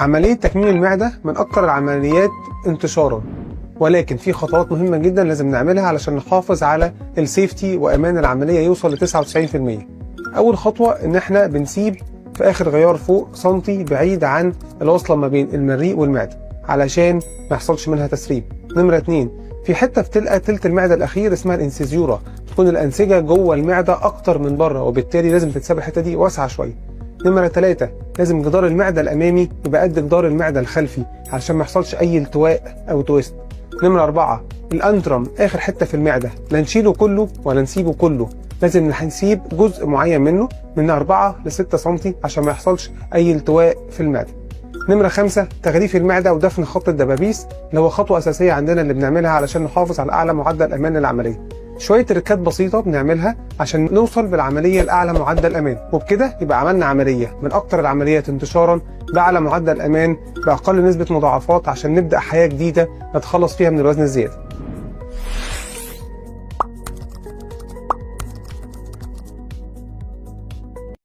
عملية تكميم المعدة من أكتر العمليات انتشارا، ولكن في خطوات مهمة جدا لازم نعملها علشان نحافظ على السيفتي وأمان العملية يوصل ل 99%. أول خطوة إن احنا بنسيب في آخر غيار فوق سنتي بعيد عن الوصلة ما بين المريء والمعدة علشان ما يحصلش منها تسريب. نمرة 2، في حتة بتلقى تلت المعدة الأخير اسمها الانسيزيورا، تكون الأنسجة جوه المعدة أكتر من بره، وبالتالي لازم تتساب الحتة دي واسعة شوية. نمرة 3، لازم جدار المعدة الأمامي يبقى قد جدار المعدة الخلفي علشان ما يحصلش أي التواء أو تويست. نمرة 4، الأنترم آخر حتة في المعدة لا نشيله كله ولا نسيبه كله، لازم نسيب جزء معين منه من 4 ل 6 سم عشان ما يحصلش أي التواء في المعدة. نمرة 5، تغليف المعدة ودفن خط الدبابيس، اللي هو خطوة أساسية عندنا اللي بنعملها علشان نحافظ على أعلى معدل أمان للعملية. شوية تركات بسيطة بنعملها عشان نوصل بالعملية لأعلى معدل أمان، وبكده يبقى عملنا عملية من أكتر العمليات انتشارا بأعلى معدل أمان بأقل نسبة مضاعفات عشان نبدأ حياة جديدة نتخلص فيها من الوزن الزيادة.